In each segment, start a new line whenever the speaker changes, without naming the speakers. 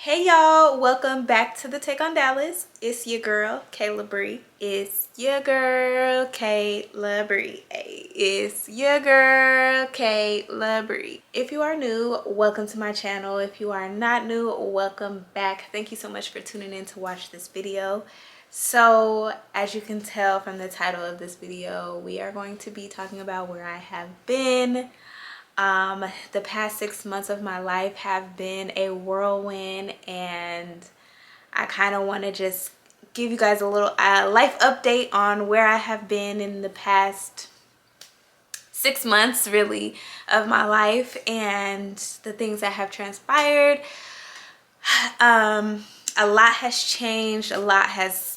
Hey y'all, welcome back to the Take on Dallas. It's your girl, Kayla Bree. It's your girl, Kayla Bree. Hey, it's your girl, Kayla Bree. If you are new, welcome to my channel. If you are not new, welcome back. Thank you so much for tuning in to watch this video. So, as you can tell from the title of this video, we are going to be talking about where I have been. The past 6 months of my life have been a whirlwind, and I kind of want to just give you guys a little life update on where I have been in the past 6 months really of my life and the things that have transpired. A lot has changed, a lot has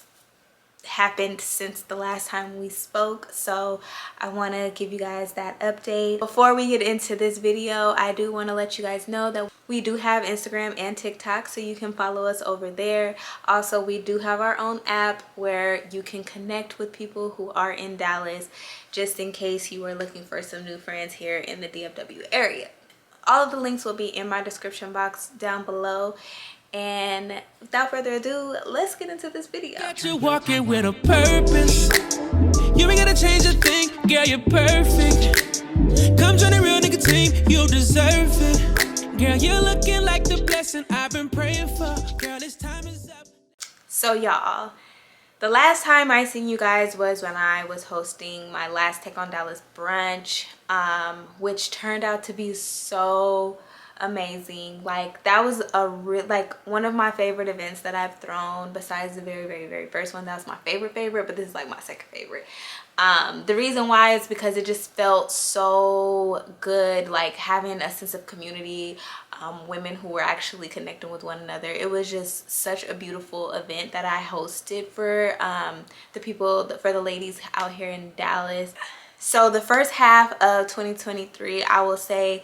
happened since the last time we spoke, so I want to give you guys that update. Before we get into this video, I do want to let you guys know that we do have Instagram and TikTok, so you can follow us over there. Also, we do have our own app where you can connect with people who are in Dallas, just in case you are looking for some new friends here in the DFW area. All of the links will be in my description box down below. And without further ado, let's get into this video.
Got you walking with a purpose. You ain't gotta change a thing, girl, you're perfect. Come join the real nigga team, you deserve it. Girl, you're looking like the blessing I've been praying for. Girl, this time is up.
So y'all, the last time I seen you guys was when I was hosting my last Take on Dallas brunch, which turned out to be so amazing. Like, that was like one of my favorite events that I've thrown, besides the very first one. That was my favorite, but this is like my second favorite. The reason why is because it just felt so good, like having a sense of community, women who were actually connecting with one another. It was just such a beautiful event that I hosted for the people, for the ladies out here in Dallas. So the first half of 2023, I will say,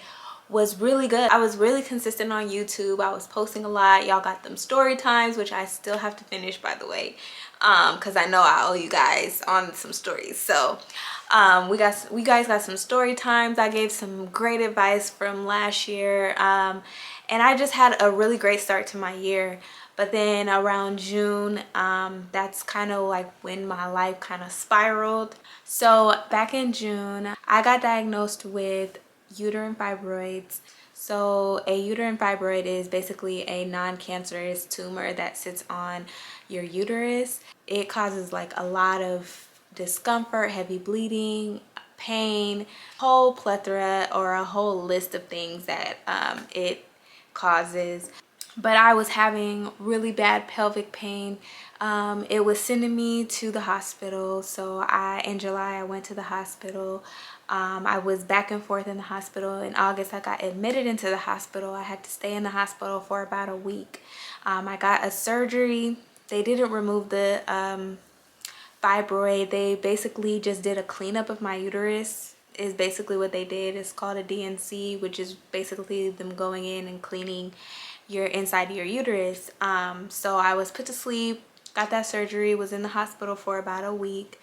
was really good. I was really consistent on YouTube. I was posting a lot. Y'all got them story times, which I still have to finish, by the way, because I know I owe you guys on some stories. So we guys got some story times. I gave some great advice from last year, and I just had a really great start to my year. But then around June, that's kind of like when my life kind of spiraled. So back in June, I got diagnosed with uterine fibroids. So a uterine fibroid is basically a non-cancerous tumor that sits on your uterus. It causes like a lot of discomfort, heavy bleeding, pain, whole plethora or a whole list of things that it causes. But I was having really bad pelvic pain. It was sending me to the hospital. So in July, I went to the hospital. I was back and forth in the hospital. In August, I got admitted into the hospital. I had to stay in the hospital for about a week. I got a surgery. They didn't remove the fibroid. They basically just did a cleanup of my uterus, is basically what they did. It's called a DNC, which is basically them going in and cleaning your inside of your uterus. So I was put to sleep, got that surgery, was in the hospital for about a week,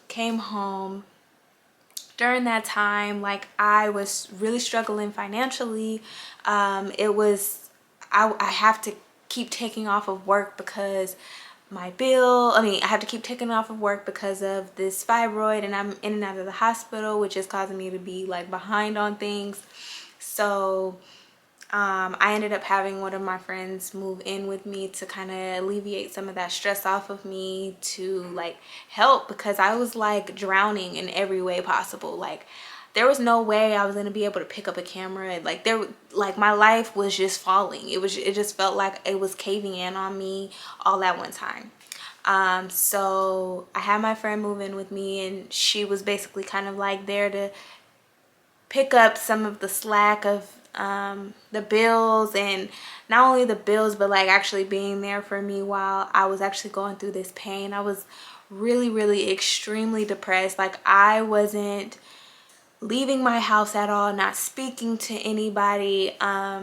came home. During that time, like, I was really struggling financially. I have to keep taking off of work because I have to keep taking off of work because of this fibroid, and I'm in and out of the hospital, which is causing me to be like behind on things. So I ended up having one of my friends move in with me to kind of alleviate some of that stress off of me, to like help, because I was like drowning in every way possible. Like, there was no way I was going to be able to pick up a camera. Like, my life was just falling. It just felt like it was caving in on me all at one time. So I had my friend move in with me, and she was basically kind of like there to pick up some of the slack of the bills, and not only the bills, but like actually being there for me while I was actually going through this pain. I was really extremely depressed. Like, I wasn't leaving my house at all, not speaking to anybody. I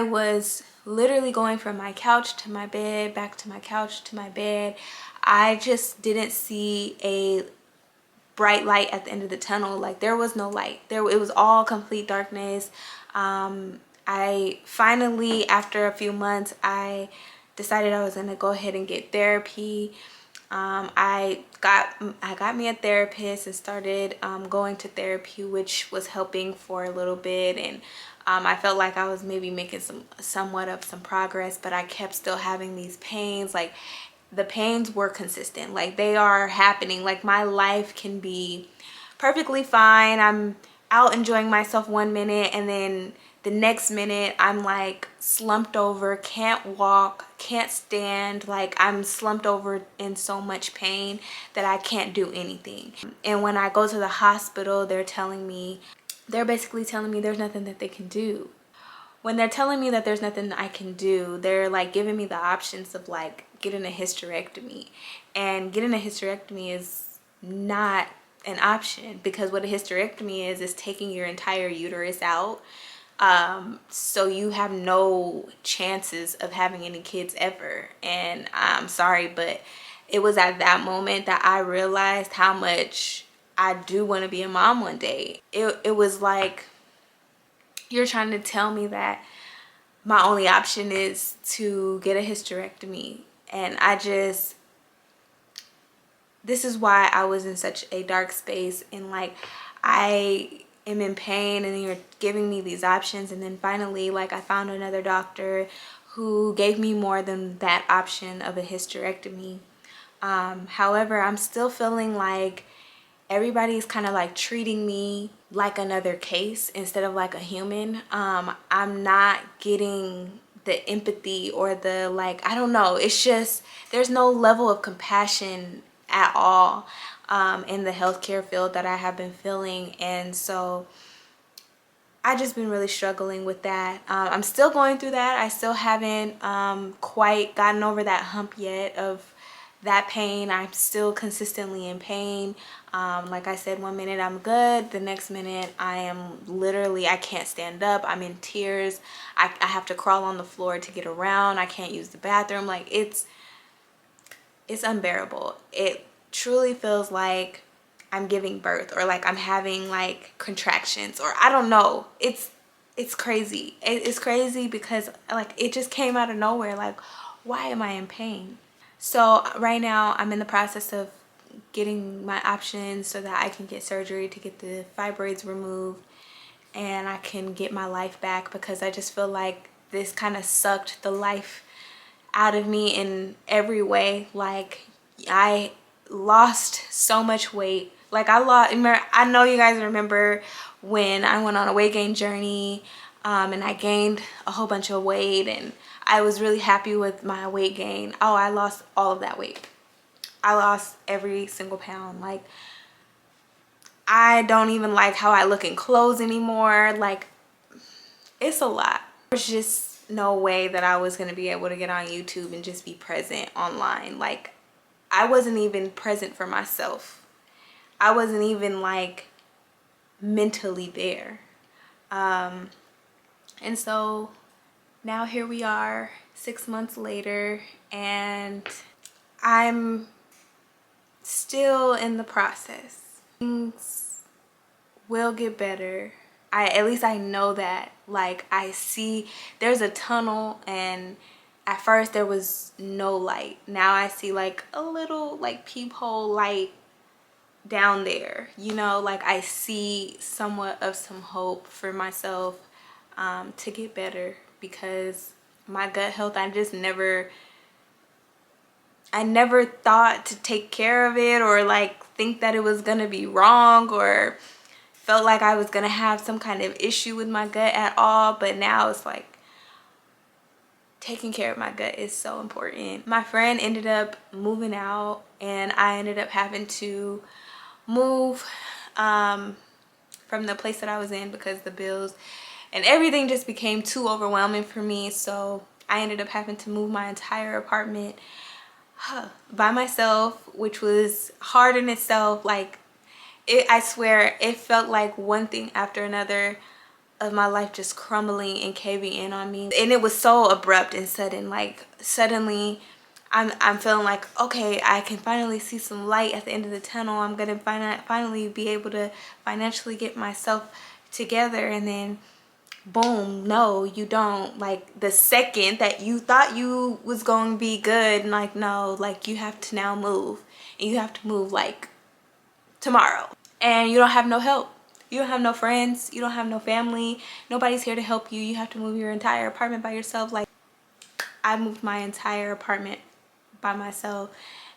was literally going from my couch to my bed, back to my couch to my bed. I just didn't see a bright light at the end of the tunnel. Like, there was no light there. It was all complete darkness. I finally, after a few months, I decided I was going to go ahead and get therapy. I got me a therapist and started going to therapy, which was helping for a little bit, and I felt like I was maybe making somewhat of some progress, but I kept still having these pains. Like, the pains were consistent, like they are happening. Like, my life can be perfectly fine. I'm out enjoying myself one minute, and then the next minute I'm like slumped over, can't walk, can't stand. Like, I'm slumped over in so much pain that I can't do anything. And when I go to the hospital, they're basically telling me there's nothing that they can do. When they're telling me that there's nothing I can do, they're like giving me the options of like getting a hysterectomy. And getting a hysterectomy is not an option, because what a hysterectomy is taking your entire uterus out. So you have no chances of having any kids ever. And I'm sorry, but it was at that moment that I realized how much I do want to be a mom one day. It was like, you're trying to tell me that my only option is to get a hysterectomy. And this is why I was in such a dark space, and like, I am in pain, and then you're giving me these options. And then finally, like, I found another doctor who gave me more than that option of a hysterectomy. However, I'm still feeling like everybody's kind of like treating me like another case instead of like a human. I'm not getting the empathy or the, like, I don't know, it's just there's no level of compassion at all in the healthcare field that I have been feeling. And so I just been really struggling with that. I'm still going through that. I still haven't quite gotten over that hump yet of that pain. I'm still consistently in pain. Like I said, one minute I'm good, the next minute I am literally, I can't stand up, I'm in tears. I have to crawl on the floor to get around. I can't use the bathroom. Like, it's unbearable. It truly feels like I'm giving birth, or like I'm having like contractions, or I don't know. It's crazy. It's crazy because like it just came out of nowhere. Like, why am I in pain? So right now I'm in the process of getting my options so that I can get surgery to get the fibroids removed and I can get my life back, because I just feel like this kind of sucked the life out of me in every way. Like, I lost so much weight. Like, I know you guys remember when I went on a weight gain journey, and I gained a whole bunch of weight, and I was really happy with my weight gain. Oh, I lost all of that weight. I lost every single pound. Like, I don't even like how I look in clothes anymore. Like, it's a lot. There's just no way that I was going to be able to get on YouTube and just be present online. Like, I wasn't even present for myself. I wasn't even like mentally there. And so now here we are 6 months later, and I'm still in the process. Things will get better. At least I know that. Like, I see there's a tunnel, and at first there was no light. Now I see like a little like peephole light down there, you know. Like, I see somewhat of some hope for myself to get better, because my gut health, I never thought to take care of it, or like think that it was gonna be wrong, or felt like I was gonna have some kind of issue with my gut at all. But now it's like, taking care of my gut is so important. My friend ended up moving out, and I ended up having to move from the place that I was in, because the bills and everything just became too overwhelming for me. So I ended up having to move my entire apartment by myself, which was hard in itself. Like, I swear it felt like one thing after another of my life just crumbling and caving in on me. And it was so abrupt and sudden. Like, suddenly I'm feeling like, okay, I can finally see some light at the end of the tunnel. I'm gonna finally be able to financially get myself together. And then boom, no, you don't. Like the second that you thought you was going to be good, and like, no, like you have to now move, and you have to move like tomorrow, and you don't have no help. You don't have no friends, you don't have no family, nobody's here to help you. You have to move your entire apartment by yourself. Like, I moved my entire apartment by myself,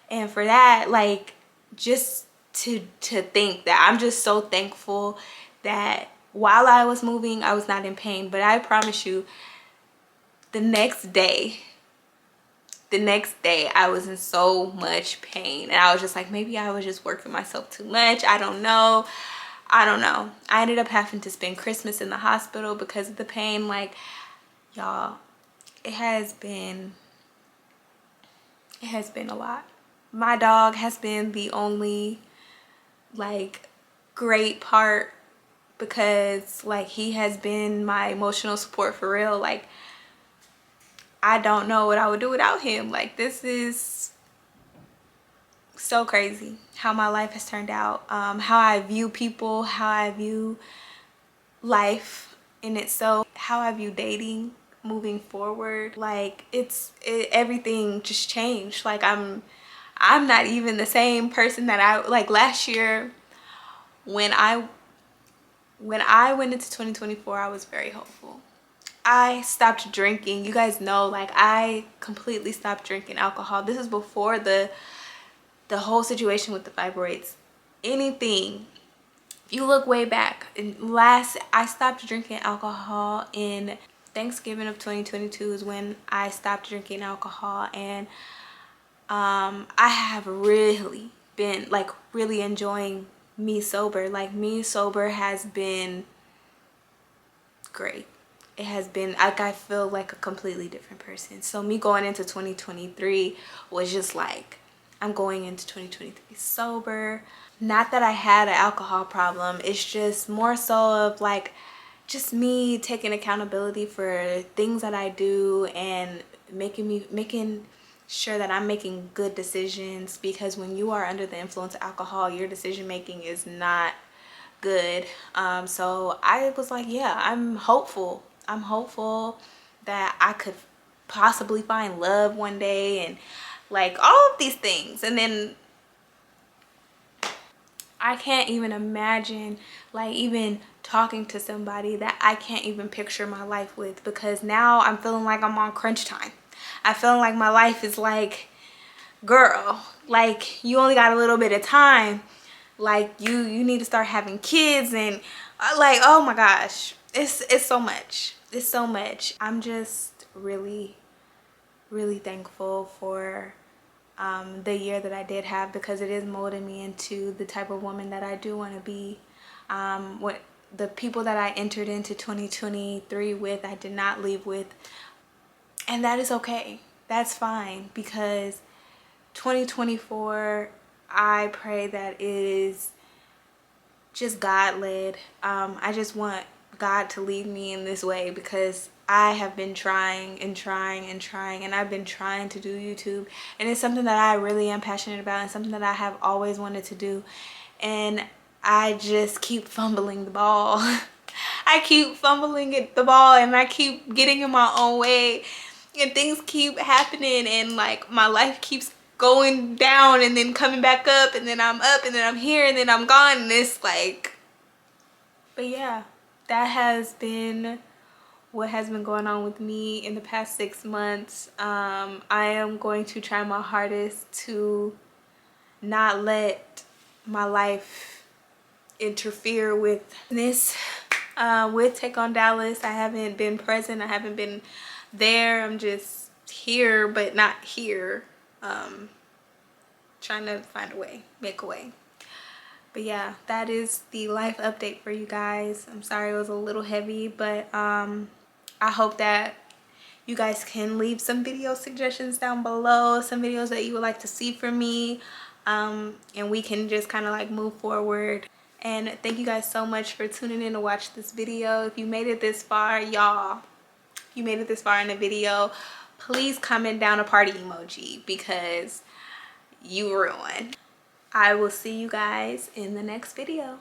and for that, like, just to think that, I'm just so thankful that while I was moving, I was not in pain. But I promise you, the next day I was in so much pain, and I was just like, maybe I was just working myself too much. I don't know. I ended up having to spend Christmas in the hospital because of the pain. Like, y'all, it has been a lot. My dog has been the only like great part, because like he has been my emotional support for real. Like, I don't know what I would do without him. Like, this is so crazy how my life has turned out, how I view people, how I view life in itself, how I view dating moving forward. Like, everything just changed. Like, I'm not even the same person that I like last year. When I went into 2024, I was very hopeful. I stopped drinking. You guys know, like, I completely stopped drinking alcohol. This is before the whole situation with the fibroids. Anything, you look way back, and I stopped drinking alcohol in Thanksgiving of 2022 is when I stopped drinking alcohol. And I have really been like really enjoying me sober. Like, me sober has been great. It has been like, I feel like a completely different person. So me going into 2023 was just like, I'm going into 2023 sober. Not that I had an alcohol problem, it's just more so of like just me taking accountability for things that I do, and making sure that I'm making good decisions. Because when you are under the influence of alcohol, your decision making is not good. So I was like, yeah, I'm hopeful that I could possibly find love one day, and like all of these things. And then I can't even imagine like even talking to somebody that I can't even picture my life with, because now I'm feeling like I'm on crunch time. I feel like my life is like, girl, like, you only got a little bit of time. Like, you need to start having kids, and like, oh my gosh, it's so much. It's so much. I'm just really thankful for the year that I did have, because it is molding me into the type of woman that I do want to be. What the people that I entered into 2023 with, I did not leave with, and that is okay. That's fine, because 2024, I pray that it is just God-led. I just want God to lead me in this way, because I have been trying and trying and trying, and I've been trying to do YouTube, and it's something that I really am passionate about, and something that I have always wanted to do, and I just keep fumbling the ball. I keep fumbling the ball, and I keep getting in my own way, and things keep happening, and like my life keeps going down and then coming back up, and then I'm up, and then I'm here, and then I'm gone, and it's like, but yeah, that has been what has been going on with me in the past 6 months. I am going to try my hardest to not let my life interfere with this. With Take on Dallas, I haven't been present. I haven't been there. I'm just here, but not here. Trying to find a way, make a way. But yeah, that is the life update for you guys. I'm sorry it was a little heavy, but I hope that you guys can leave some video suggestions down below, some videos that you would like to see from me, and we can just kind of like move forward. And thank you guys so much for tuning in to watch this video. If you made it this far, y'all, you made it this far in the video, please comment down a party emoji, because you ruined. I will see you guys in the next video.